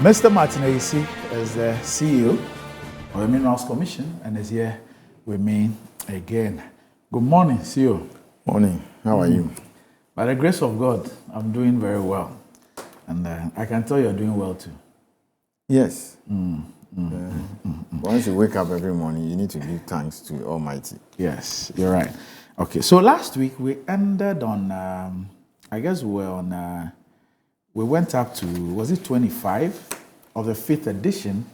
Mr. Martin Ayisi is the CEO of the Minerals Commission and is here with me again. Good morning, CEO. Morning. How are you? By the grace of God, I'm doing very well. And I can tell you're doing well too. Yes. Once you wake up every morning, you need to give thanks to Almighty. Yes, you're right. Okay, so last week we ended on, I guess we were on, we went up to, was it 25 of the 5th edition?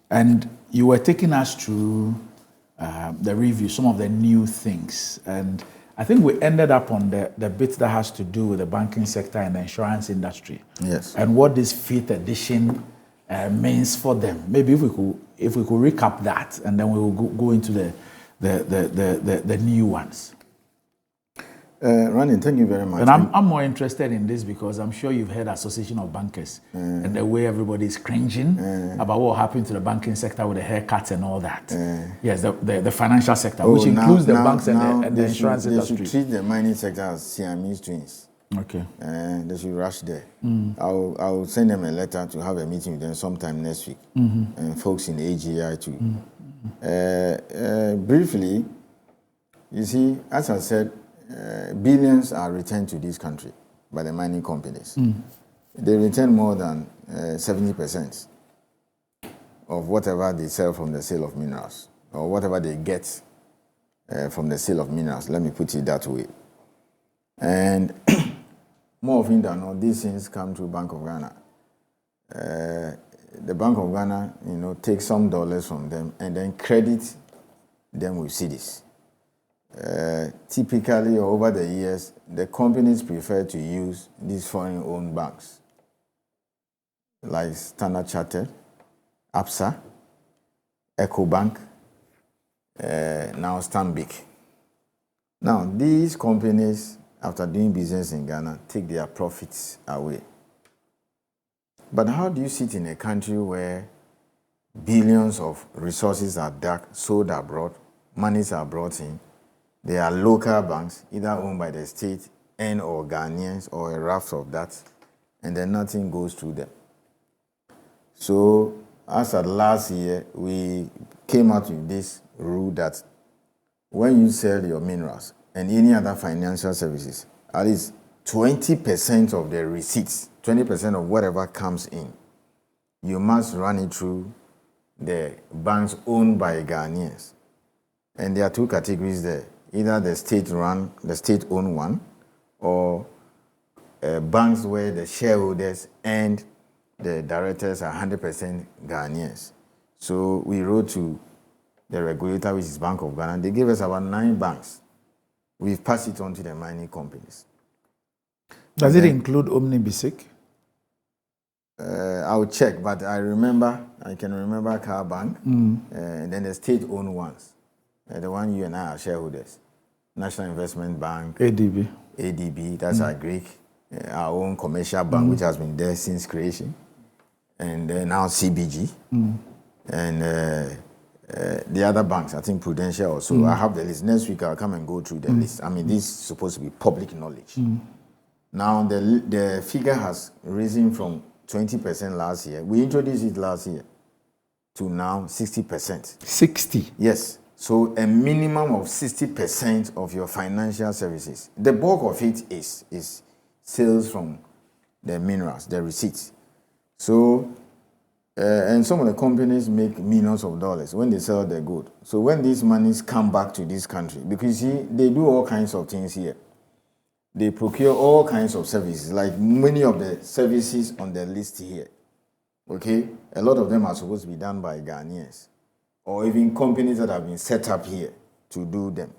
And you were taking us through the review, some of the new things. And I think we ended up on the bit that has to do with the banking sector and the insurance industry. Yes. And what this 5th edition means for them. Maybe if we could recap that, and then we will go into the new ones. Randy, thank you very much. And I'm more interested in this because I'm sure you've heard Association of Bankers and the way everybody is cringing about what happened to the banking sector with the haircuts and all that. Yes, the financial sector, which includes the banks and the insurance industry. They should treat the mining sector as Siamese twins. Okay. They should rush there. I'll send them a letter to have a meeting with them sometime next week. And folks in the AGI too. Briefly, you see, as I said, billions are returned to this country by the mining companies. They return more than 70% of whatever they sell from the sale of minerals, or whatever they get from the sale of minerals. Let me put it that way. And more often than not, these things come to Bank of Ghana. The Bank of Ghana, takes some dollars from them and then credit them with cedis. Typically, over the years, the companies prefer to use these foreign-owned banks, like Standard Chartered, ABSA, EcoBank, now Stanbic. Now, these companies, after doing business in Ghana, take their profits away. But how do you sit in a country where billions of resources are sold abroad, monies are brought in, there are local banks, either owned by the state and/or Ghanaians or a raft of that, and then nothing goes through them? So, as at last year, we came out with this rule that when you sell your minerals and any other financial services, at least 20% of the receipts, 20% of whatever comes in, you must run it through the banks owned by Ghanaians. And there are two categories there. Either the state-owned one, or banks where the shareholders and the directors are 100% Ghanaians. So we wrote to the regulator, which is Bank of Ghana. They gave us about 9 banks. We've passed it on to the mining companies. Does it include Omni-Basic? I'll check, but I can remember Car Bank, and then the state-owned ones, the one you and I are shareholders. National Investment Bank, ADB, that's our Greek, our own commercial bank, which has been there since creation, and now CBG, and the other banks, I think Prudential also. I have the list. Next week I'll come and go through the list. I mean, this is supposed to be public knowledge. Now the figure has risen from 20% last year. We introduced it last year to now 60%. 60? Yes. So a minimum of 60% of your financial services. The bulk of it is sales from the minerals, the receipts. So, and some of the companies make millions of dollars when they sell their good. So when these monies come back to this country, because you see, they do all kinds of things here. They procure all kinds of services, like many of the services on the list here. Okay? A lot of them are supposed to be done by Ghanaians, or even companies that have been set up here to do them.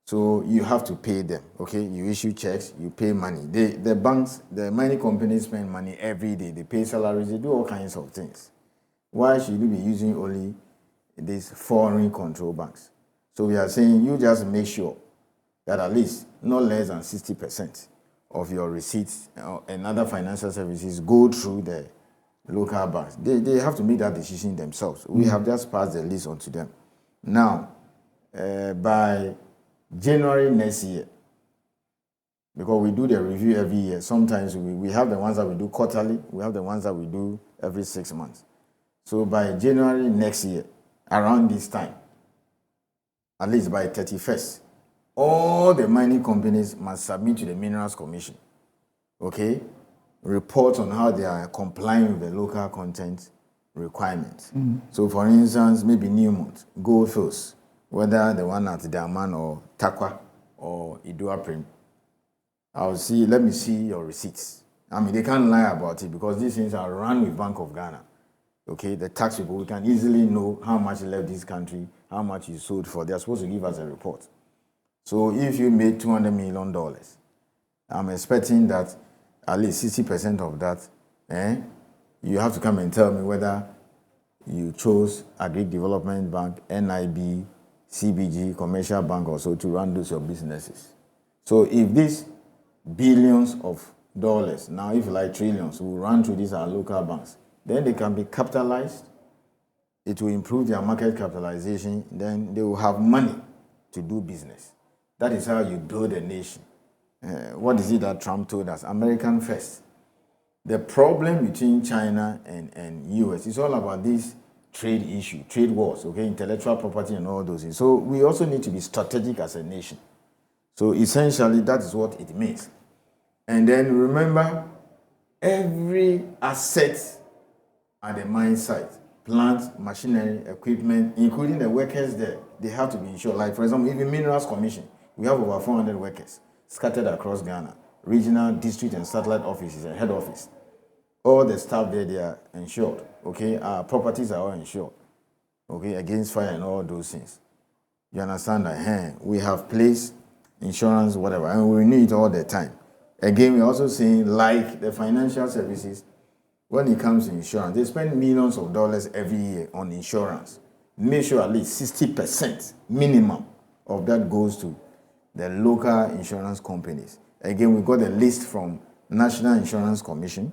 So you have to pay them, okay? You issue checks, you pay money. The banks, the mining companies spend money every day. They pay salaries, they do all kinds of things. Why should you be using only these foreign control banks? So we are saying you just make sure that at least not less than 60% of your receipts and other financial services go through the local banks. They have to make that decision themselves. We have just passed the list on to them. Now, by January next year, because we do the review every year. Sometimes we have the ones that we do quarterly, we have the ones that we do every 6 months. So by January next year, around this time, at least by 31st, all the mining companies must submit to the Minerals Commission, okay, report on how they are complying with the local content requirements. So for instance, maybe Newmont, Goldfields, whether the one at Daman or Takwa or Iduaprim, let me see your receipts. I mean, they can't lie about it because these things are run with Bank of Ghana. Okay, the tax people, we can easily know how much left this country, how much you sold for. They're supposed to give us a report. So if you made $200 million, I'm expecting that at least 60% of that, you have to come and tell me whether you chose Agri Development Bank, NIB, CBG, Commercial Bank or so to run those your businesses. So if these billions of dollars, now if you like trillions, will run through these our local banks, then they can be capitalized. It will improve their market capitalization. Then they will have money to do business. That is how you build a nation. What is it that Trump told us? American first. The problem between China and US is all about this trade issue, trade wars, okay, intellectual property and all those things. So we also need to be strategic as a nation. So essentially, that is what it means. And then remember, every asset at the mine site, plant, machinery, equipment, including the workers there, they have to be insured. Like, for example, even Minerals Commission, we have over 400 workers scattered across Ghana, regional, district, and satellite offices and head office. All the staff there, they are insured, okay? Our properties are all insured, okay, against fire and all those things. You understand that? We have placed insurance, whatever, and we renew it all the time. Again, we're also saying, like the financial services, when it comes to insurance, they spend millions of dollars every year on insurance. Make sure at least 60% minimum of that goes to the local insurance companies. Again, we got a list from National Insurance Commission.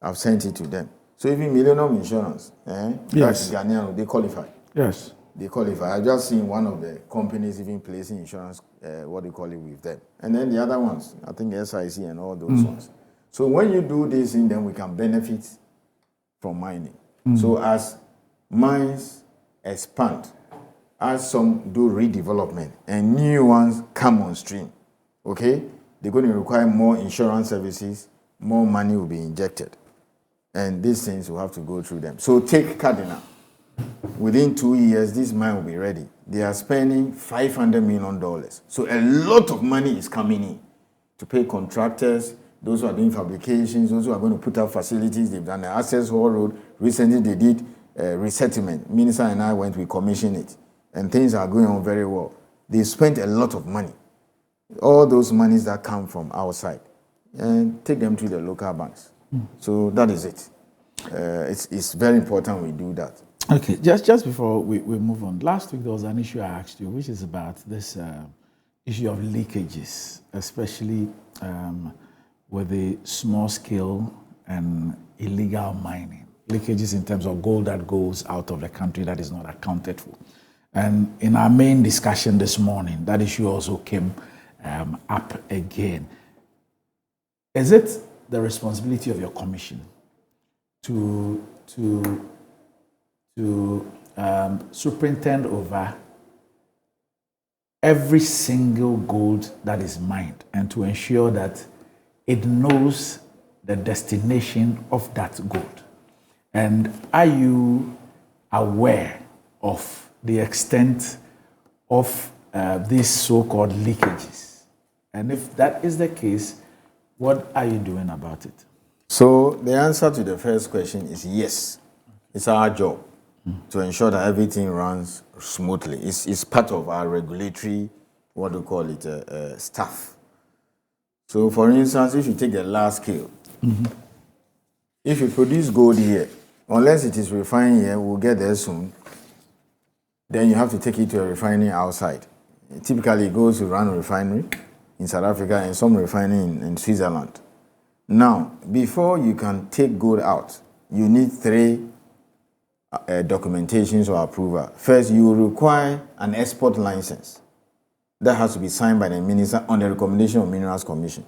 I've sent it to them. So even Millennium Insurance, yes, that's Ghanaian, they qualify. Yes. They qualify. I just seen one of the companies even placing insurance, with them. And then the other ones, I think SIC and all those ones. So when you do this thing, then we can benefit from mining. So as mines expand, as some do redevelopment and new ones come on stream, okay, they're going to require more insurance services, more money will be injected. And these things will have to go through them. So take Cardinal. Within 2 years, this mine will be ready. They are spending $500 million. So a lot of money is coming in to pay contractors, those who are doing fabrications, those who are going to put up facilities. They've done the access hall road. Recently, they did resettlement. Minister and I went, we commissioned it. And things are going on very well. They spent a lot of money. All those monies that come from outside. And take them to the local banks. So that is it. It's very important we do that. Okay, just before we move on, last week there was an issue I asked you, which is about this issue of leakages, especially with the small scale and illegal mining. Leakages in terms of gold that goes out of the country that is not accounted for. And in our main discussion this morning, that issue also came up again. Is it the responsibility of your commission to superintend over every single gold that is mined and to ensure that it knows the destination of that gold? And are you aware of the extent of these so-called leakages? And if that is the case, what are you doing about it? So the answer to the first question is yes. It's our job to ensure that everything runs smoothly. It's part of our regulatory, staff. So for instance, if you take the large scale, if you produce gold here, unless it is refined here, we'll get there soon, then you have to take it to a refinery outside. Typically, it goes to Rano refinery in South Africa and some refining in Switzerland. Now, before you can take gold out, you need 3 documentations or approval. First, you require an export license. that has to be signed by the minister on the recommendation of Minerals Commission.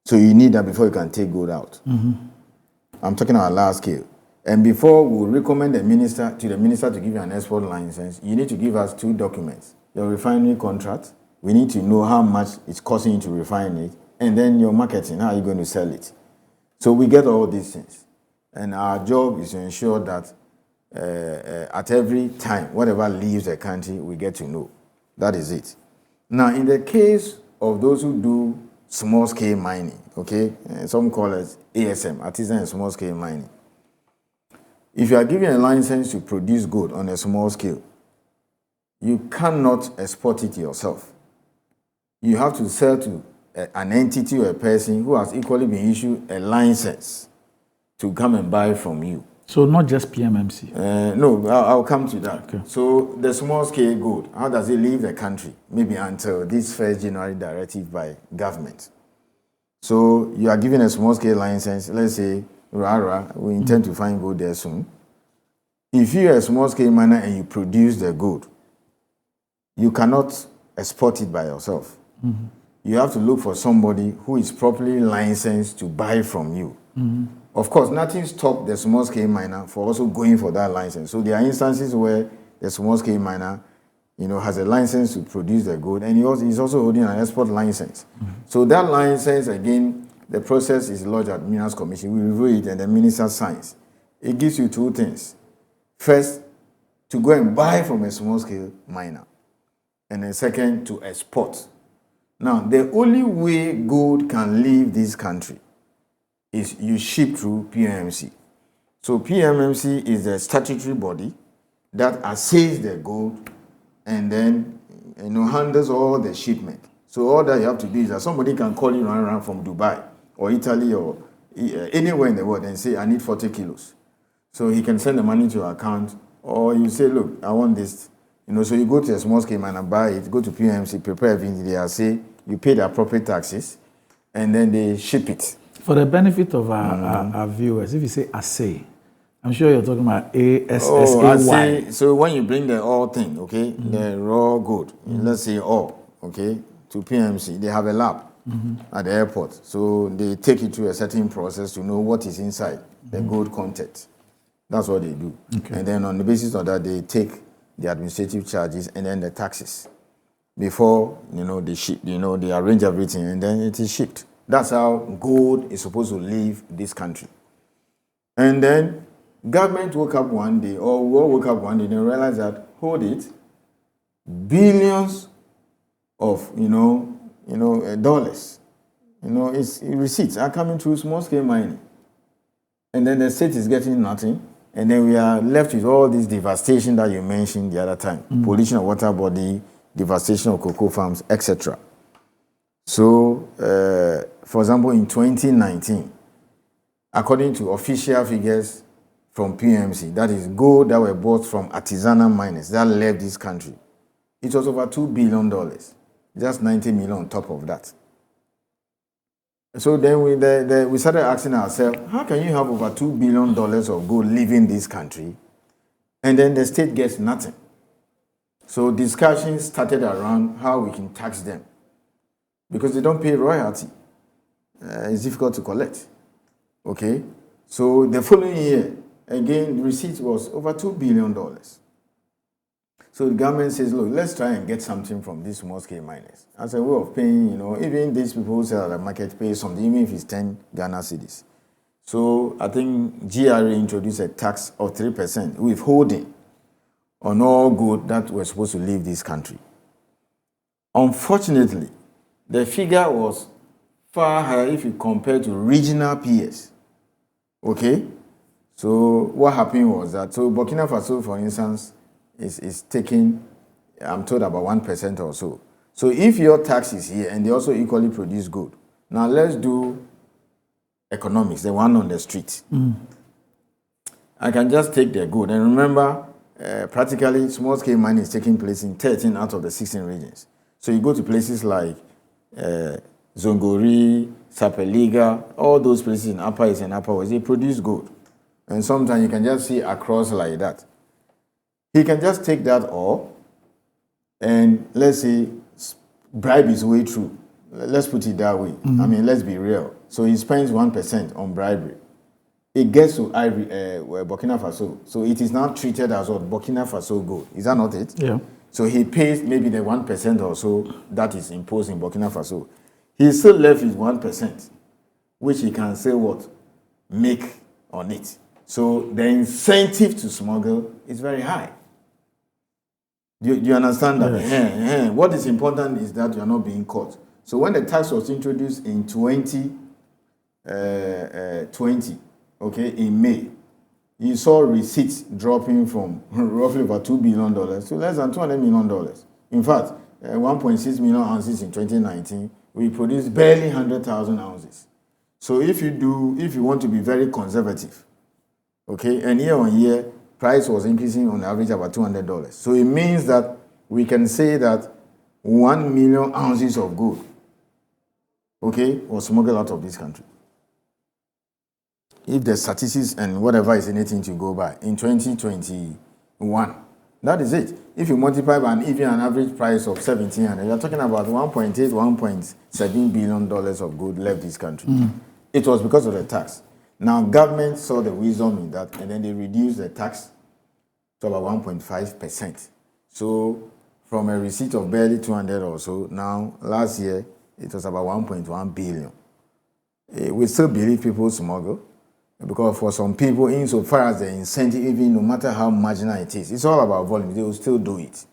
So you need that before you can take gold out. I'm talking about large scale. And before we recommend the minister to give you an export license, you need to give us 2 documents. Your refinery contract, we need to know how much it's costing you to refine it, and then your marketing, how are you going to sell it? So we get all these things. And our job is to ensure that at every time, whatever leaves the country, we get to know. That is it. Now, in the case of those who do small-scale mining, okay, some call it ASM, artisan and small-scale mining. If you are given a license to produce gold on a small scale, you cannot export it yourself. You have to sell to an entity or a person who has equally been issued a license to come and buy from you. So not just PMMC? No, I'll come to that. Okay. So the small-scale gold, how does it leave the country? Maybe until this 1st January directive by government. So you are given a small-scale license, let's say, Rara, we intend to find gold there soon. If you are a small-scale miner and you produce the gold, you cannot export it by yourself. You have to look for somebody who is properly licensed to buy from you. Of course, nothing stops the small-scale miner for also going for that license. So there are instances where the small-scale miner, has a license to produce the gold, and he's also holding an export license. So that license, again, the process is lodged at Minerals Commission. We review it, and the minister signs. It gives you 2 things. First, to go and buy from a small-scale miner, and then second, to export. Now, the only way gold can leave this country is you ship through PMMC. So PMMC is the statutory body that assays the gold and then handles all the shipment. So all that you have to do is that somebody can call you around from Dubai or Italy or anywhere in the world and say, I need 40 kilos. So he can send the money to your account, or you say, look, I want this. So you go to a small scale and buy it, go to PMC, prepare everything, they say, you pay the appropriate taxes, and then they ship it. For the benefit of our viewers, if you say assay, I'm sure you're talking about ASSAY. Oh, so when you bring the ore thing, okay, the raw gold, let's say ore, okay, to PMC, they have a lab at the airport. So they take it through a certain process to know what is inside the gold content. That's what they do. Okay. And then on the basis of that, they take the administrative charges and then the taxes before, they ship, they arrange everything and then it is shipped. That's how gold is supposed to leave this country. And then government woke up one day, or we all woke up one day and realized that, hold it, billions of, dollars, it's receipts are coming through small-scale mining. And then the state is getting nothing. And then we are left with all this devastation that you mentioned the other time. Pollution of water body, devastation of cocoa farms, etc. So, for example, in 2019, according to official figures from PMC, that is gold that were bought from artisanal miners that left this country, it was over $2 billion, just 90 million on top of that. So then we started asking ourselves, how can you have over $2 billion of gold leaving this country, and then the state gets nothing? So discussions started around how we can tax them, because they don't pay royalty. It's difficult to collect. Okay? So the following year, again, the receipt was over $2 billion. So the government says, look, let's try and get something from these small-scale miners. As a way of paying, even these people who sell at the market pay something, even if it's 10 Ghana cedis. So I think GRA introduced a tax of 3% withholding on all gold that were supposed to leave this country. Unfortunately, the figure was far higher if you compare to regional peers. Okay? So what happened was that, so Burkina Faso, for instance, is taking, I'm told, about 1% or so. So if your tax is here and they also equally produce gold, now let's do economics, the one on the street. I can just take their gold. And remember, practically small-scale mining is taking place in 13 out of the 16 regions. So you go to places like Zongori, Sapeliga, all those places in Upper East and Upper West, they produce gold. And sometimes you can just see across like that. He can just take that ore and, let's say, bribe his way through. Let's put it that way. I mean, let's be real. So he spends 1% on bribery. It gets to Burkina Faso. So it is now treated as what Burkina Faso gold. Is that not it? Yeah. So he pays maybe the 1% or so that is imposed in Burkina Faso. He's still left with 1%, which he can say what? Make on it. So the incentive to smuggle is very high. Do you understand that? Yes. What is important is that you are not being caught. So when the tax was introduced in 2020, okay, in May, you saw receipts dropping from roughly about $2 billion to less than $200 million. In fact, 1.6 million ounces in 2019, we produced barely 100,000 ounces. So if you want to be very conservative, okay, and year on year, price was increasing on average about $200. So it means that we can say that 1 million ounces of gold, okay, was smuggled out of this country. If the statistics and whatever is anything to go by, in 2021, that is it. If you multiply by even an average price of 1,700, you're talking about $1.8, $1.7 billion of gold left this country. It was because of the tax. Now, government saw the wisdom in that, and then they reduced the tax to about 1.5%. So, from a receipt of barely 200 or so, now, last year, it was about 1.1 billion. We still believe people smuggle, because for some people, insofar as the incentive, even no matter how marginal it is, it's all about volume. They will still do it.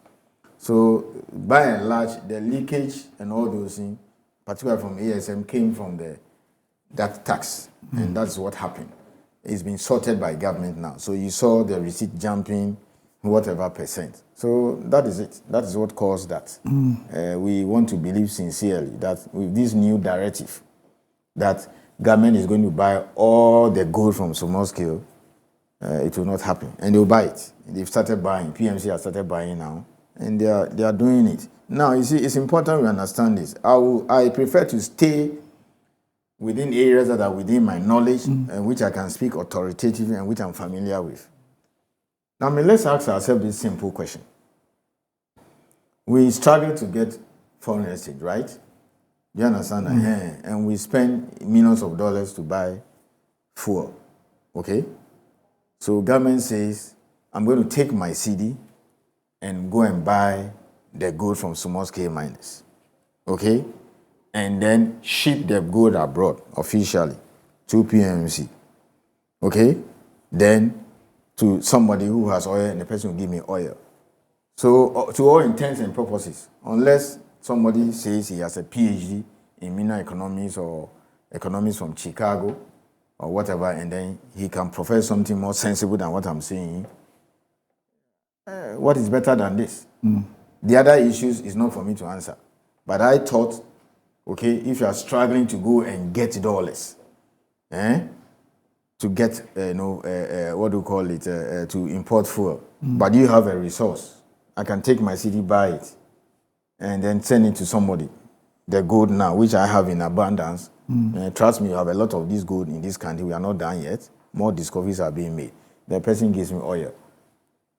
So, by and large, the leakage and all those things, particularly from ASM, came from that tax, and that's what happened. It's been sorted by government now. So you saw the receipt jumping, whatever percent. So that is it. That is what caused that. We want to believe sincerely that with this new directive, that government is going to buy all the gold from small scale, it will not happen. And they'll buy it. They've started buying. PMC has started buying now, and they are doing it. Now, you see, it's important we understand this. I prefer to stay within areas that are within my knowledge, and which I can speak authoritatively and which I'm familiar with. Now, let's ask ourselves this simple question. We struggle to get foreign exchange, right? Do you understand that? Yeah. And we spend millions of dollars to buy fuel, okay? So government says, I'm going to take my CD and go and buy the gold from small-scale miners, okay? And then ship the gold abroad officially to PMC, okay? Then to somebody who has oil, and the person will give me oil. So to all intents and purposes, unless somebody says he has a PhD in mineral economics or economics from Chicago or whatever, and then he can profess something more sensible than what I'm saying, what is better than this? The other issues is not for me to answer. But I thought, okay, if you are struggling to go and get dollars, to get, what do you call it, to import fuel, but you have a resource, I can take my city, buy it, and then send it to somebody. The gold now, which I have in abundance, trust me, you have a lot of this gold in this country. We are not done yet. More discoveries are being made. The person gives me oil.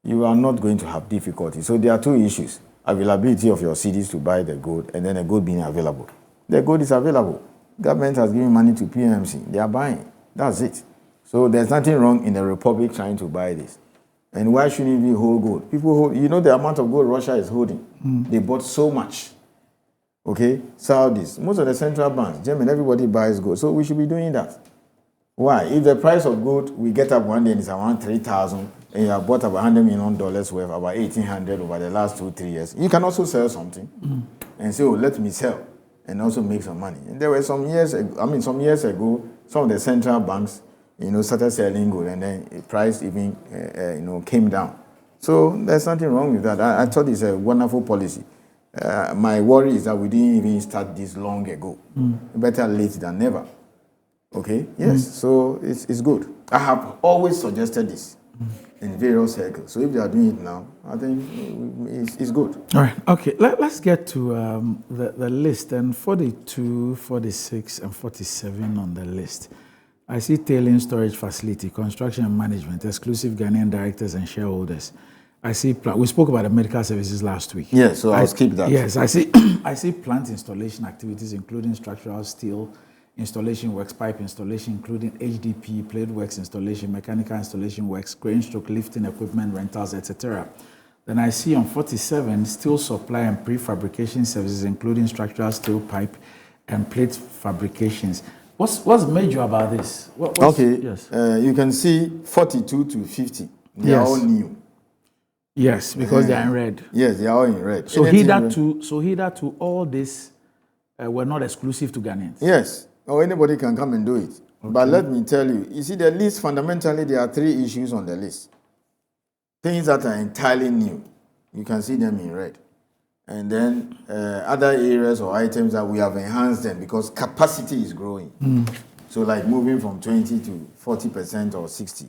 You are not going to have difficulty. So there are two issues. Availability of your cities to buy the gold, and then the gold being available. The gold is available. Government has given money to PMC. They are buying. That's it. So there's nothing wrong in the Republic trying to buy this. And why shouldn't we hold gold? People hold, you know the amount of gold Russia is holding. They bought so much. Okay? Saudis, most of the central banks, Germany, everybody buys gold. So we should be doing that. Why? If the price of gold, we get up one day and it's around 3,000, and you have bought about $100 million worth, about 1,800 over the last 2-3 years, you can also sell something and say, oh, let me sell and also make some money. And there were some years ago, some of the central banks, started selling gold, and then the price even, came down. So there's nothing wrong with that. I thought it's a wonderful policy. My worry is that we didn't even start this long ago. Better late than never. Okay? Yes. So it's good. I have always suggested this in various circles. So if they are doing it now, I think it's good. All right. Okay. Let's get to the list. And 42, 46, and 47 on the list. I see Tailings storage facility, construction and management, exclusive Ghanaian directors and shareholders. I see. We spoke about the medical services last week. Yes, so I'll skip that. Yes, I see. I see plant installation activities, including structural steel installation works, pipe installation, including HDP, plate works installation, mechanical installation works, crane stroke lifting equipment rentals, etc. Then I see on 47 steel supply and prefabrication services, including structural steel pipe and plate fabrications. What's major about this? Okay. Yes. You can see 42 to 50. They are all new. Yes, because they are in red. Yes, they are all in red. So hitherto all this were not exclusive to Ghanaians. Yes, or anybody can come and do it. Okay. But let me tell you, you see the list, fundamentally there are 3 issues on the list. Things that are entirely new. You can see them in red. And then other areas or items that we have enhanced them because capacity is growing. So like moving from 20 to 40% or 60.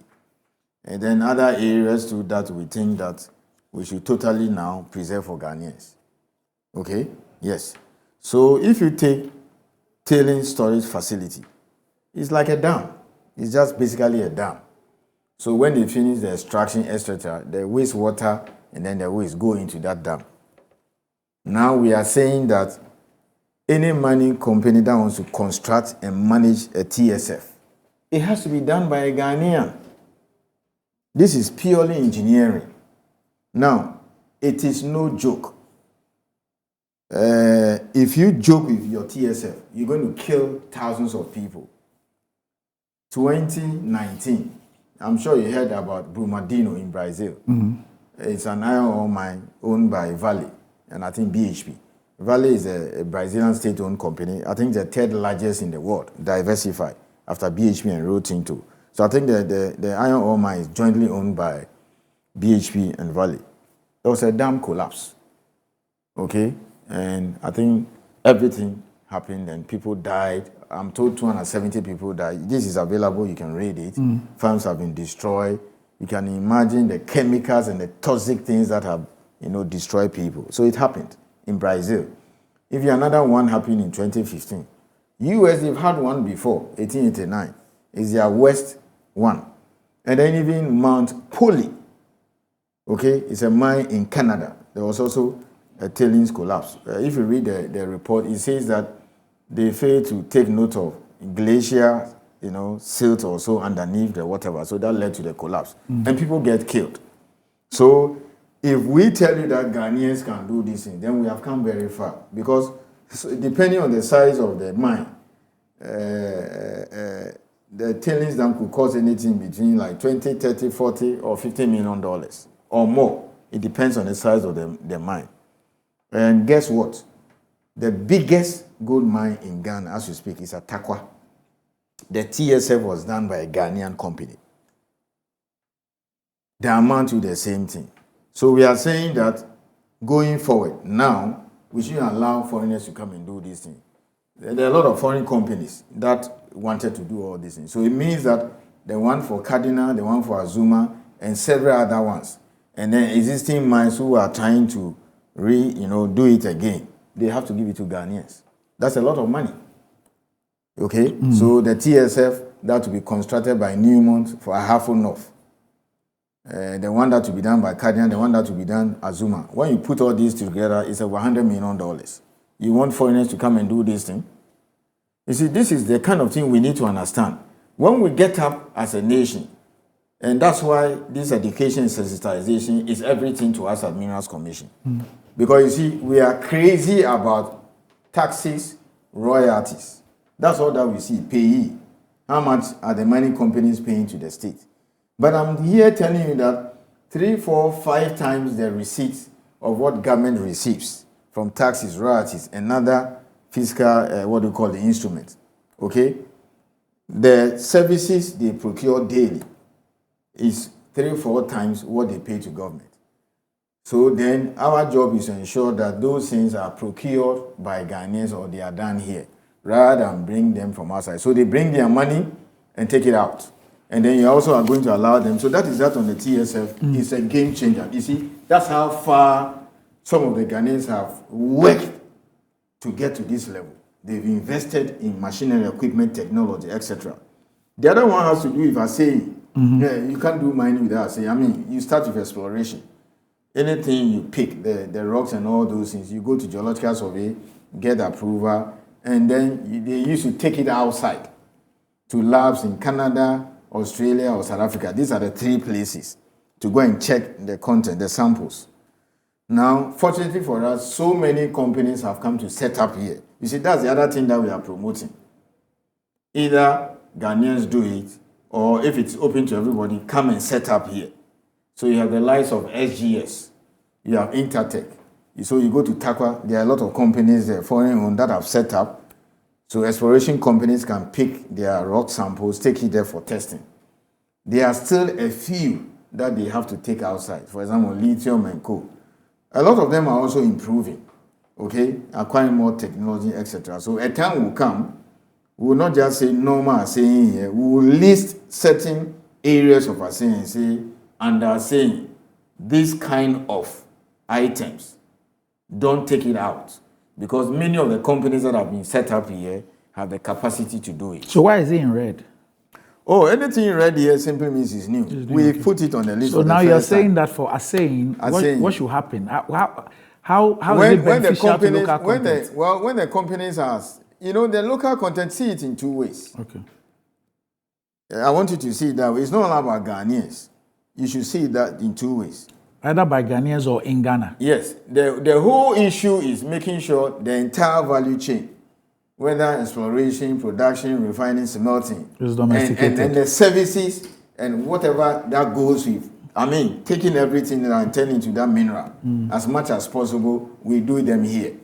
And then other areas too that we think that we should totally now preserve for Ghanaians. Okay? Yes. So if you take tailings storage facility, it's like a dam. It's just basically a dam. So when they finish the extraction, etc., the wastewater and then the waste go into that dam. Now we are saying that any mining company that wants to construct and manage a TSF, it has to be done by a Ghanaian. This is purely engineering. Now, it is no joke. If you joke with your TSF, you're going to kill thousands of people. 2019, I'm sure you heard about Brumadinho in Brazil. It's an iron ore mine owned by Vale, and I think BHP. Vale is a Brazilian state-owned company. I think the 3rd largest in the world, diversified, after BHP and Rio Tinto. So I think the iron ore mine is jointly owned by BHP and Vale. There was a dam collapse, okay? And I think everything happened and people died. I'm told 270 people died. This is available, you can read it. Farms have been destroyed. You can imagine the chemicals and the toxic things that have, destroyed people. So it happened in Brazil. If another one happened in 2015, US, they've had one before, 1889. It's their worst one. And then even Mount Poly, okay, it's a mine in Canada. There was also a tailings collapse. If you read the report, it says that they failed to take note of glacier, silt or so underneath the whatever. So that led to the collapse. And people get killed. So if we tell you that Ghanaians can do this thing, then we have come very far. Because depending on the size of the mine, the tailings dam could cost anything between like 20, 30, 40, or $50 million or more. It depends on the size of the mine. And guess what? The biggest gold mine in Ghana, as we speak, is at Takwa. The TSF was done by a Ghanaian company. The amount to the same thing. So we are saying that going forward, now, we shouldn't allow foreigners to come and do these things. There are a lot of foreign companies that wanted to do all these things. So it means that the one for Cardinal, the one for Azuma, and several other ones, and then existing mines who are trying to do it again, they have to give it to Ghanaians. That's a lot of money. Okay? So the TSF that will be constructed by Newmont for Ahafo North, the one that will be done by Cardinal, the one that will be done Azuma. When you put all these together, it's over $100 million. You want foreigners to come and do this thing? You see, this is the kind of thing we need to understand. When we get up as a nation, and that's why this education and sensitization is everything to us at Minerals Commission. Because you see, we are crazy about taxes, royalties. That's all that we see, payee. How much are the mining companies paying to the state? But I'm here telling you that 3, 4, 5 times the receipts of what government receives from taxes, royalties, and other fiscal, what do you call the instruments, okay? The services they procure daily is 3 or 4 times what they pay to government. So then our job is to ensure that those things are procured by Ghanaians or they are done here, rather than bring them from outside. So they bring their money and take it out. And then you also are going to allow them. So that is that on the TSF. It's a game changer. You see, that's how far some of the Ghanaians have worked to get to this level. They've invested in machinery, equipment, technology, etc. The other one has to do with assaying. Yeah, you can't do mining without assaying. I mean, you start with exploration. anything you pick, the rocks and all those things, you go to geological survey, get approval, and then they used to take it outside to labs in Canada, Australia, or South Africa. These are the 3 places to go and check the content, the samples. Now, fortunately for us, so many companies have come to set up here. You see, that's the other thing that we are promoting. Either Ghanaians do it, or if it's open to everybody, come and set up here. So you have the likes of SGS, you have Intertech. So you go to Takwa, there are a lot of companies there, foreign owned, that have set up. So exploration companies can pick their rock samples, take it there for testing. There are still a few that they have to take outside. For example, lithium and coal. A lot of them are also improving, okay, acquiring more technology, etc. So a time will come, we will not just say normal assaying here, we will list certain areas of assaying and say, under assaying, this kind of items, don't take it out. Because many of the companies that have been set up here have the capacity to do it. So why is it in red? Oh, anything in red here simply means it's new. We put it on the list. So now you're saying that for assaying, what should happen? How is it beneficial to local content? When the companies ask, the local content, see it in 2 ways. Okay. I want you to see it that way. It's not all about Ghanaians. You should see that in 2 ways. Either by Ghanaians or in Ghana. Yes. The whole issue is making sure the entire value chain, whether exploration, production, refining, smelting, is domesticated. And the services and whatever that goes with, taking everything and turning into that mineral as much as possible, we do them here.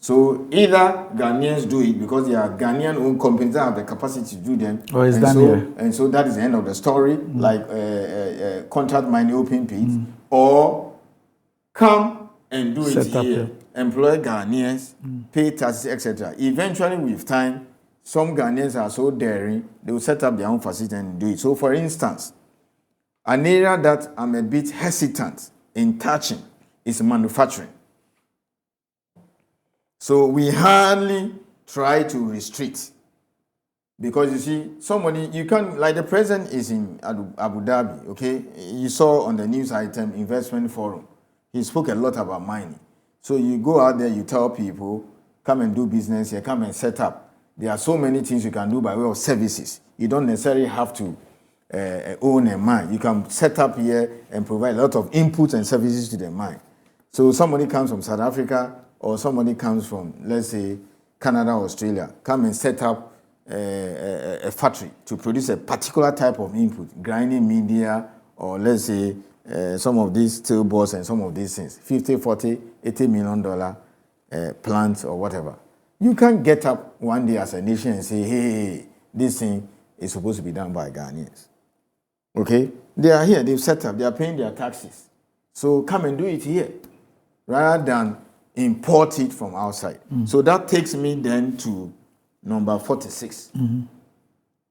So either Ghanaians do it because they are Ghanaian-owned companies that have the capacity to do them, or it's done here. And so that is the end of the story, like contract mining open pits, or come and do it here, employ Ghanaians, pay taxes, etc. Eventually, with time, some Ghanaians are so daring, they will set up their own facility and do it. So, for instance, an area that I'm a bit hesitant in touching is manufacturing. So we hardly try to restrict. Because you see, somebody, you can't, like the president is in Abu Dhabi, okay? You saw on the news item, Investment Forum. He spoke a lot about mining. So you go out there, you tell people, come and do business here, come and set up. There are so many things you can do by way of services. You don't necessarily have to own a mine. You can set up here and provide a lot of inputs and services to the mine. So somebody comes from South Africa or somebody comes from, let's say, Canada or Australia, come and set up a factory to produce a particular type of input, grinding media, or let's say some of these steel balls and some of these things, $50, $40, $80 million plants or whatever. You can't get up one day as a nation and say, hey, this thing is supposed to be done by Ghanaians. Okay? They are here, they've set up, they are paying their taxes. So come and do it here, rather than import it from outside. So that takes me then to number 46.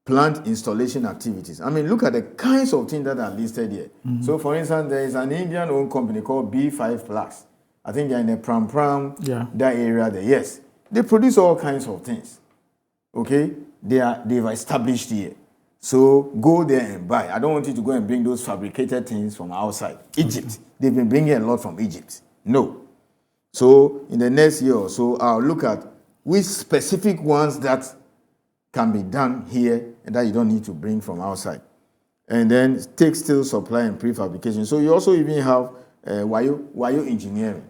Plant installation activities. Look at the kinds of things that are listed here. So for instance, there is an Indian-owned company called B5 Plus. I think they're in the Pram, that area there. Yes, they produce all kinds of things. Okay? They've established here. So go there and buy. I don't want you to go and bring those fabricated things from outside. Egypt. They've been bringing a lot from Egypt. No. So in the next year or so, I'll look at which specific ones that can be done here and that you don't need to bring from outside. And then textile supply and prefabrication. So you also even have Wayo engineering.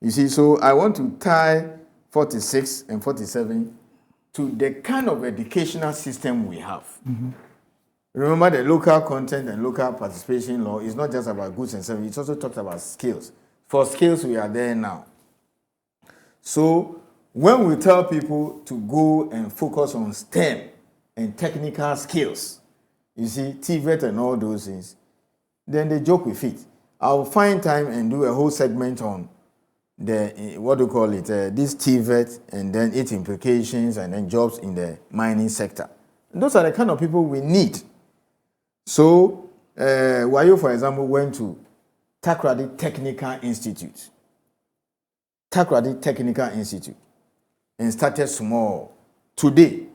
You see, so I want to tie 46 and 47 to the kind of educational system we have. Remember, the local content and local participation law is not just about goods and services, it also talks about skills. For skills, we are there now. So when we tell people to go and focus on STEM and technical skills, you see, TVET and all those things, then they joke with it. I'll find time and do a whole segment on the, this TVET and then its implications and then jobs in the mining sector. And those are the kind of people we need. So, Wayo, for example, went to Takrady Technical Institute. Takrady Technical Institute. And started small. Today,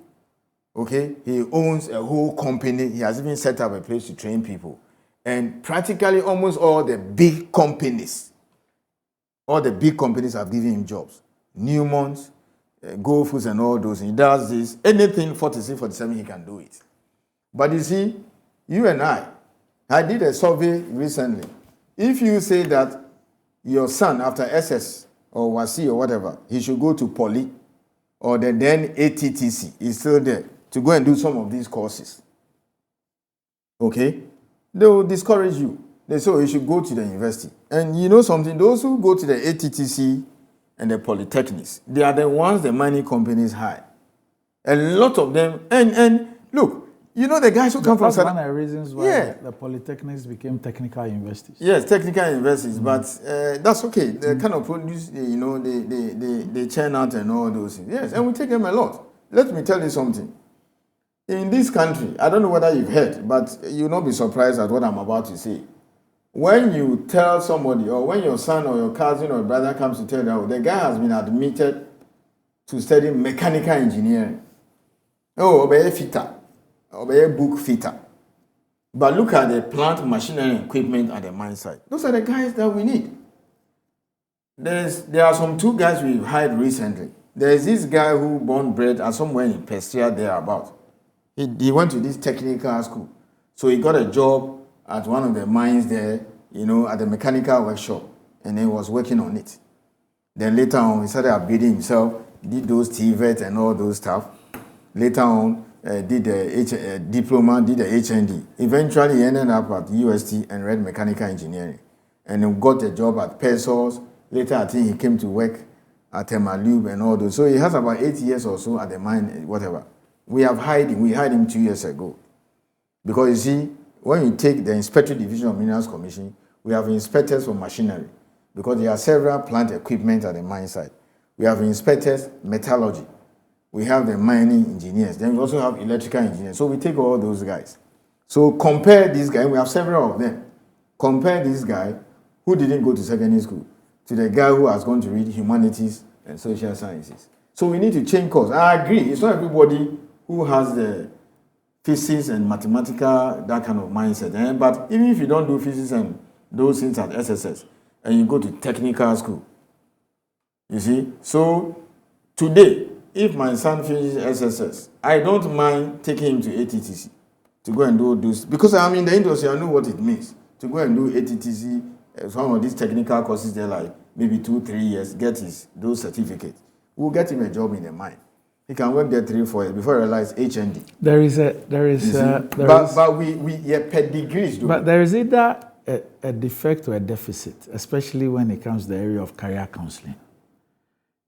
okay, he owns a whole company. He has even set up a place to train people. And practically almost all the big companies have given him jobs. Newmont, Go Foods and all those. He does this. Anything 46, 47, he can do it. But you see, you and I did a survey recently. If you say that your son, after SS or WASI or whatever, he should go to Poly or the then ATTC, is still there, to go and do some of these courses. Okay? They will discourage you. They say, oh, you should go to the university. And you know something? Those who go to the ATTC and the polytechnics, they are the ones the mining companies hire. A lot of them, and look, you know the guys who come from... That's one of the reasons why the polytechnics became technical universities. Yes, technical universities, but that's okay. They kind of produce, you know, they churn out and all those things. Yes, and we take them a lot. Let me tell you something. In this country, I don't know whether you've heard, but you'll not be surprised at what I'm about to say. When you tell somebody, or when your son or your cousin or brother comes to tell you, the guy has been admitted to study mechanical engineering. Oh, obey fitter, obey book fitter. But look at the plant, machinery, and equipment at the mine site. Those are the guys that we need. There are some two guys we've hired recently. There's this guy who born bred at somewhere in Pestia thereabout. He went to this technical school. So he got a job at one of the mines there, you know, at the mechanical workshop. And he was working on it. Then later on, he started upgrading himself, did those TVET and all those stuff. Later on, did the diploma, did the HND. Eventually, he ended up at UST and read mechanical engineering. And he got a job at Pesos. Later, I think he came to work at Temalube and all those. So he has about 8 years or so at the mine, whatever. We hired him 2 years ago. Because you see, when you take the Inspectorate Division of Minerals Commission, we have inspectors for machinery. Because there are several plant equipment at the mine site. We have inspectors, metallurgy. We have the mining engineers. Then we also have electrical engineers. So we take all those guys. So compare this guy, we have several of them. Compare this guy who didn't go to secondary school to the guy who has gone to read humanities and social sciences. So we need to change course. I agree. It's not everybody who has the physics and mathematical, that kind of mindset. But even if you don't do physics and those things at SSS, and you go to technical school, you see? So today, if my son finishes SSS, I don't mind taking him to ATTC to go and do those, because I'm in the industry, I know what it means to go and do ATTC, some of these technical courses there, like maybe 2-3 years, get those certificates. We'll get him a job in the mine. He can work there 3-4 years before he realize HND. But we pedigrees. But there is either a defect or a deficit, especially when it comes to the area of career counseling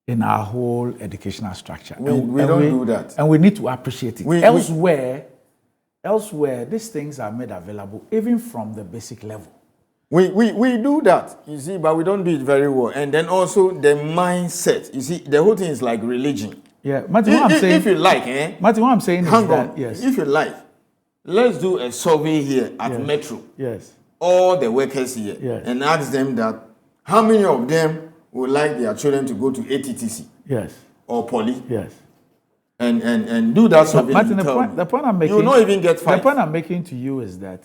in our whole educational structure. We don't do that. And we need to appreciate it. Elsewhere, these things are made available even from the basic level. We do that, you see, but we don't do it very well. And then also the mindset. You see, the whole thing is like religion. Yeah, Martin, what I'm saying... If you like, Martin, what I'm saying is that, yes. If you like, let's do a survey here at Metro. Yes. All the workers here. Yes. And ask them that, how many of them would like their children to go to ATTC? Yes. Or Poly? Yes. And do that survey. Martin, the point I'm making... You will not even get 5. The point I'm making to you is that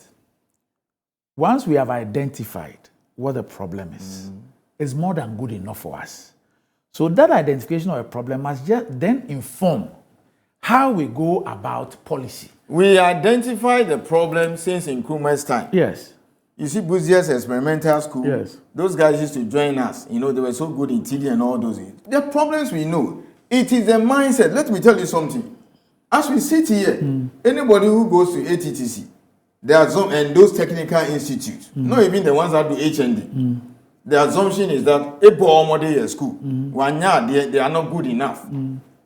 once we have identified what the problem is, it's more than good enough for us. So that identification of a problem must just then inform how we go about policy. We identified the problem since Nkrumah's time. Yes. You see, Buzia's experimental school, yes. Those guys used to join us. You know, they were so good in TD and all those things. The problems we know. It is the mindset. Let me tell you something. As we sit here, anybody who goes to ATTC, there are some, and those technical institutes, not even the ones that do HND, the assumption is that a school, they are not good enough.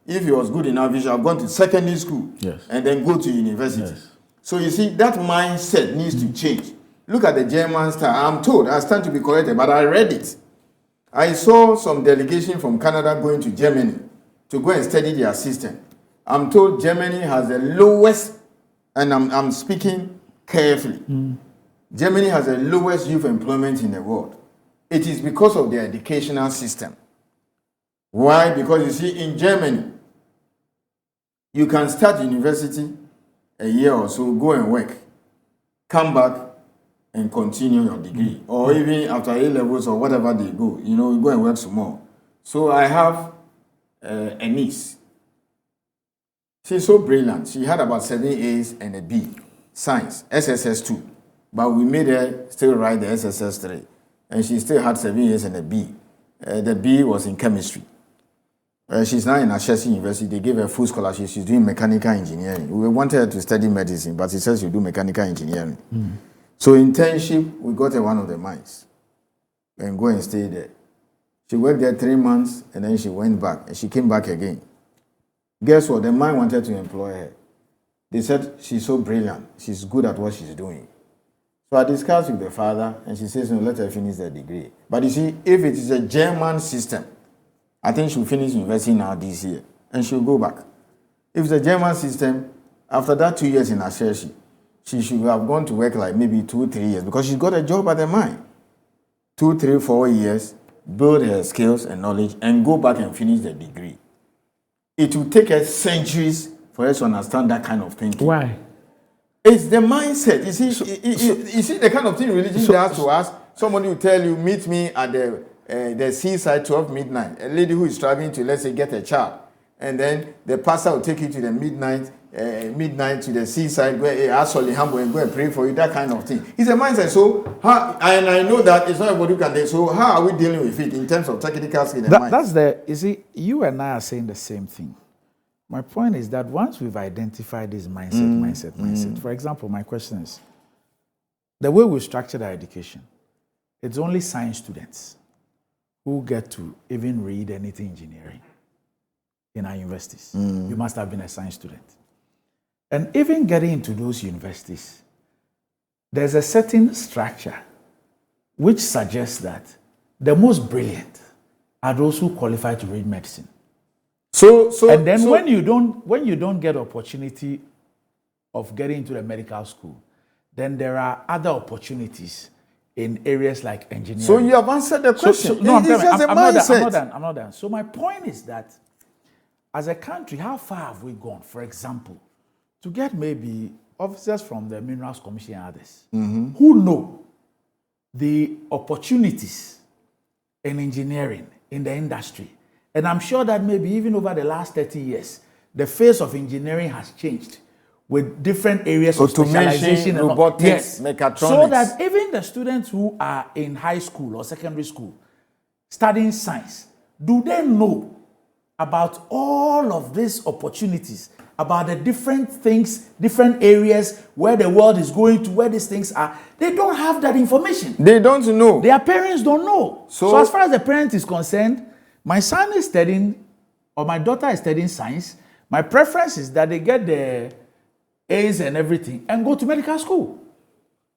If he was good enough, he should have gone to secondary school and then go to university. Yes. So you see, that mindset needs to change. Look at the German style. I'm told, I stand to be corrected, but I read it. I saw some delegation from Canada going to Germany to go and study their system. I'm told Germany has the lowest, and I'm speaking carefully. Germany has the lowest youth employment in the world. It is because of their educational system. Why? Because you see, in Germany, you can start university a year or so, go and work, come back, and continue your degree. Or even after A levels or whatever they go, you go and work some more. So I have a niece. She's so brilliant. She had about 7 A's and a B. Science, SSS 2. But we made her still write the SSS 3. And she still had 7 A's and a B. The B was in chemistry. She's now in Ayisi University. They gave her full scholarship. She's doing mechanical engineering. We wanted her to study medicine, but she says she'll do mechanical engineering. So internship, we got her one of the mines and go and stay there. She worked there 3 months and then she went back and she came back again. Guess what? The mine wanted to employ her. They said she's so brilliant. She's good at what she's doing. So I discussed with the father and she says, no, let her finish the degree. But you see, if it is a German system, I think she'll finish university now this year and she'll go back. If it's a German system, after that 2 years in Ayisi, she should have gone to work like maybe 2-3 years because she's got a job at the mine. 2, 3, 4 years, build her skills and knowledge and go back and finish the degree. It will take us centuries for us to understand that kind of thinking. Why? It's the mindset. You see the kind of thing religion does to us. Somebody will tell you, meet me at the seaside 12 midnight. A lady who is struggling to, let's say, get a child. And then the pastor will take you to the midnight to the seaside, where actually humble and go and pray for you, that kind of thing. It's a mindset. So, and I know that it's not everybody who can do. So, how are we dealing with it in terms of technical skill and mind? That's you see, you and I are saying the same thing. My point is that once we've identified this mindset, for example, my question is, the way we structured our education, it's only science students who get to even read anything engineering in our universities. You must have been a science student. And even getting into those universities, there's a certain structure which suggests that the most brilliant are those who qualify to read medicine. And then when you don't get opportunity of getting into the medical school, then there are other opportunities in areas like engineering. So you have answered the question. I'm not done. So my point is that as a country, how far have we gone, for example, to get maybe officers from the Minerals Commission and others who know the opportunities in engineering, in the industry. And I'm sure that maybe even over the last 30 years, the face of engineering has changed with different areas of specialization. Robotics, mechatronics. So that even the students who are in high school or secondary school studying science, do they know about all of these opportunities, about the different things, different areas where the world is going to, where these things are? They don't have that information. They don't know. Their parents don't know. So as far as the parent is concerned, my son is studying, or my daughter is studying science. My preference is that they get the A's and everything and go to medical school.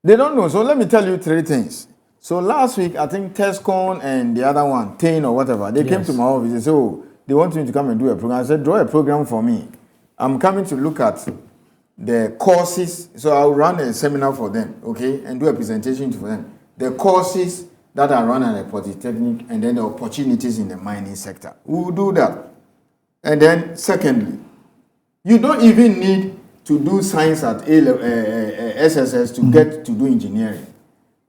They don't know. So let me tell you 3 things. So last week, I think Tescon and the other one, Tain or whatever, they came to my office and said, oh, they want me to come and do a program. I said, draw a program for me. I'm coming to look at the courses. So I'll run a seminar for them, okay, and do a presentation for them. The courses that are run at a polytechnic and then the opportunities in the mining sector. We will do that. And then secondly, you don't even need to do science at SSS to get to do engineering.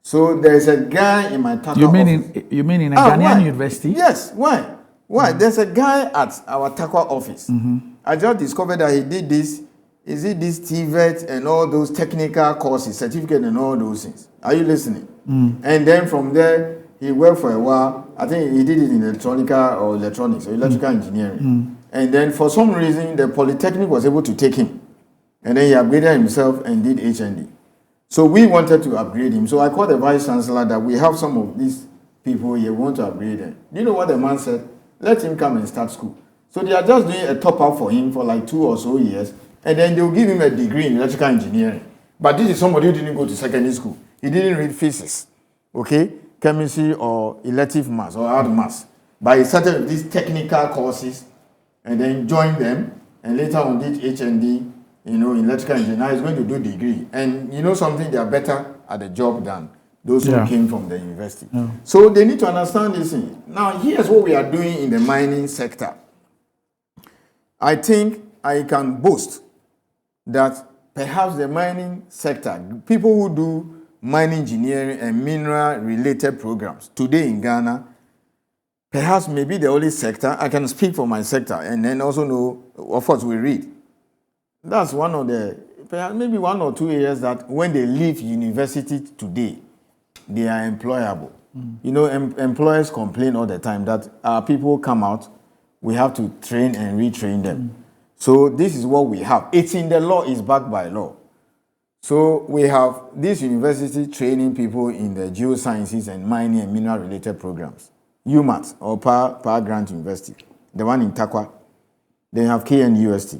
So there's a guy in my Takwa office. You mean in a Ghanaian university? Yes. Why? There's a guy at our Takwa office. I just discovered that he did this. Is it this TVET and all those technical courses, certificate and all those things? Are you listening? And then from there, he worked for a while. I think he did it in electrical engineering. And then for some reason, the Polytechnic was able to take him. And then he upgraded himself and did HND. So we wanted to upgrade him. So I called the vice chancellor that we have some of these people here, we want to upgrade them. Do you know what the man said? Let him come and start school. So they are just doing a top up for him for like 2 or so years. And then they'll give him a degree in electrical engineering. But this is somebody who didn't go to secondary school. He didn't read physics, okay, chemistry or elective maths or hard maths. But he started with these technical courses and then joined them. And later on did HND, in electrical engineering. Now he's going to do degree. And you know something, they are better at the job than those who came from the university. So they need to understand this thing. Now here's what we are doing in the mining sector. I think I can boast that perhaps the mining sector, people who do mining engineering and mineral-related programs. Today in Ghana, perhaps maybe the only sector, I can speak for my sector, and then also know, of course, we read. That's one of the, perhaps maybe 1 or 2 areas that when they leave university today, they are employable. You know, employers complain all the time that our people come out, we have to train and retrain them. So this is what we have. It's in the law, it's backed by law. So we have this university training people in the geosciences and mining and mineral related programs. UMAT, or Power Grant University, the one in Takwa. They have KNUST.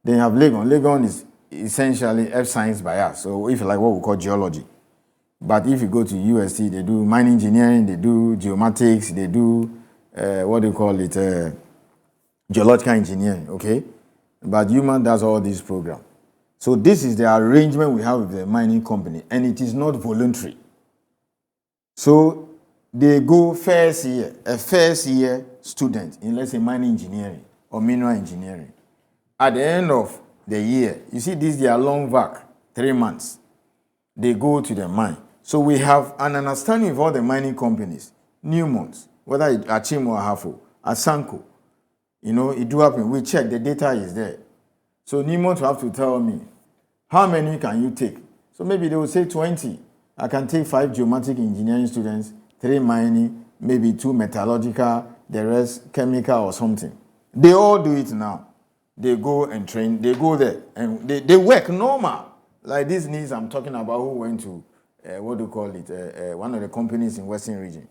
They have Legon. Legon is essentially Earth science bias, so if you like what we call geology. But if you go to UST, they do mining engineering, they do geomatics, they do, geological engineering, okay? But UMAT does all these programs. So this is the arrangement we have with the mining company, and it is not voluntary. So they go first year, a first year student in, let's say, mining engineering or mineral engineering. At the end of the year, you see this, they are long vac, 3 months. They go to the mine. So we have an understanding of all the mining companies, Newmont, whether it's Achim or Hafo, Asanko, you know, it do happen. We check, the data is there. So Newmont have to tell me, how many can you take? So maybe they will say 20. I can take 5 geomatic engineering students, 3 mining, maybe 2 metallurgical, the rest chemical or something. They all do it now. They go and train, they go there, and they work normal. Like these needs I'm talking about who went to, one of the companies in Western region.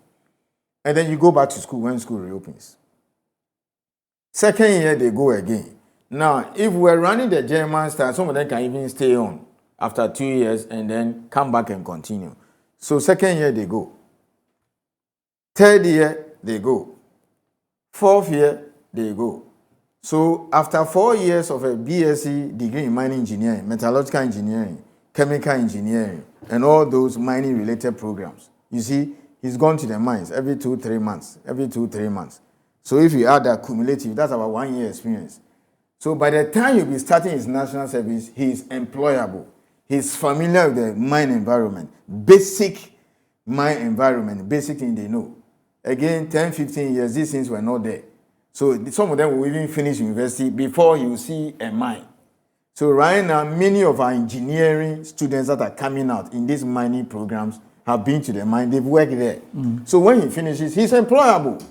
And then you go back to school when school reopens. Second year, they go again. Now, if we're running the German style, some of them can even stay on after 2 years and then come back and continue. So second year, they go. Third year, they go. Fourth year, they go. So after 4 years of a BSc degree in mining engineering, metallurgical engineering, chemical engineering, and all those mining-related programs, you see, he's gone to the mines every 2-3 months, every 2-3 months. So if you add that cumulative, that's about 1 year experience. So by the time you'll be starting his national service, he's employable. He's familiar with the mine environment, basic mine environment, basic thing they know. Again, 10-15 years, these things were not there. So some of them will even finish university before you see a mine. So right now, many of our engineering students that are coming out in these mining programs have been to the mine, they've worked there. So when he finishes, he's employable.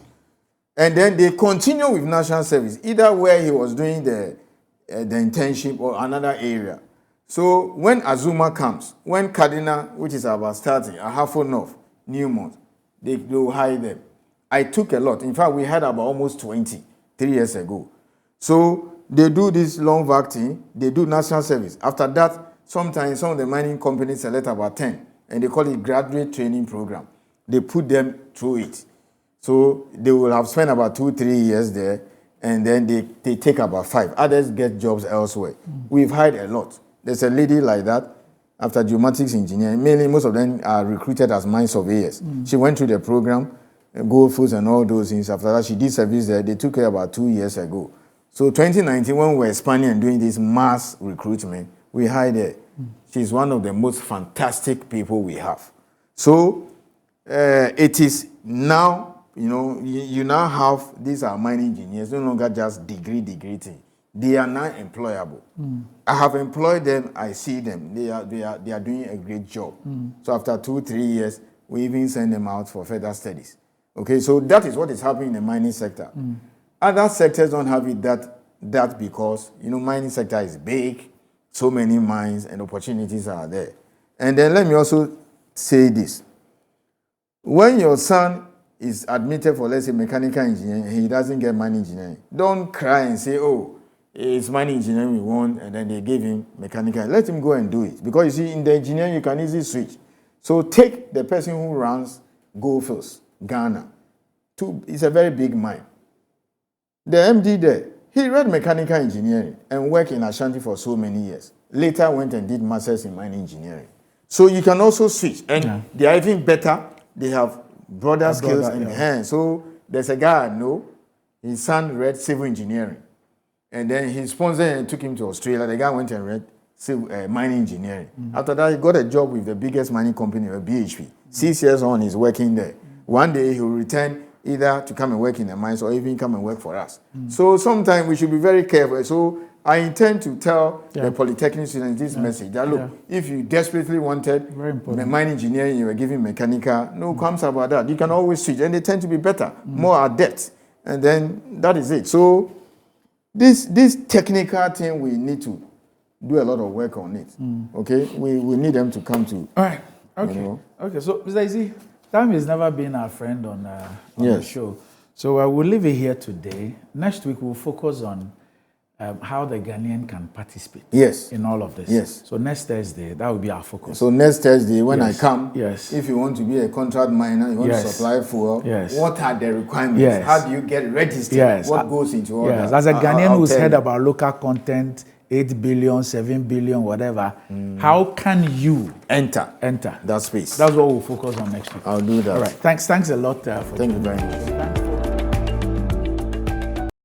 And then they continue with national service, either where he was doing the internship or another area. So when Azuma comes, when Kaduna, which is about starting, Ahafo North, Newmont, they will hire them. I took a lot. In fact, we had about almost 20 3 years ago. So they do this long vac thing, they do national service. After that, sometimes some of the mining companies select about 10, and they call it graduate training program. They put them through it. So they will have spent about 2-3 years there, and then they take about 5. Others get jobs elsewhere. We've hired a lot. There's a lady like that, after geomatics engineering, mainly most of them are recruited as mine surveyors. She went through the program, Goldfields and all those things. After that, she did service there. They took her about 2 years ago. So 2019, when we were expanding and doing this mass recruitment, we hired her. She's one of the most fantastic people we have. So it is now, you know, you now have, these are mining engineers, no longer just degree thing. They are now employable. I have employed them, I see them. They are doing a great job. So after 2-3 years, we even send them out for further studies. Okay, so that is what is happening in the mining sector. Other sectors don't have it that because, you know, mining sector is big, so many mines and opportunities are there. And then let me also say this. When your son is admitted for, let's say, mechanical engineering, he doesn't get mining engineering, don't cry and say, oh, it's mining engineering we want, and then they give him mechanical. Let him go and do it. Because you see, in the engineering, you can easily switch. So take the person who runs Goldfields, Ghana. It's a very big mine. The MD there, he read mechanical engineering and worked in Ashanti for so many years. Later went and did masters in mining engineering. So you can also switch. And they are even better. They have broader skills in hand. So there's a guy I know, his son read civil engineering. And then his sponsor took him to Australia. The guy went and read mining engineering. After that, he got a job with the biggest mining company, BHP. 6 years on, he's working there. One day, he will return either to come and work in the mines or even come and work for us. So sometimes we should be very careful. So I intend to tell the Polytechnic students this message, that look, if you desperately wanted mining engineering, you were giving mechanical, no qualms about that. You can always switch, and they tend to be better, more adept. And then that is it. So this technical thing, we need to do a lot of work on it. Okay? We need them to come to. All right. Okay. You know. Okay. So, Mr. Ayisi, time has never been our friend on the show. So we'll leave it here today. Next week, we'll focus on how the Ghanaian can participate in all of this. Yes. So next Thursday, that will be our focus. So next Thursday, when I come, if you want to be a contract miner, you want to supply fuel, what are the requirements? How do you get registered? What goes into all that? As a Ghanaian who's heard about local content, 8 billion, 7 billion, whatever, how can you enter that space? That's what we'll focus on next week. I'll do that. All right. Thanks a lot for Thank you very much.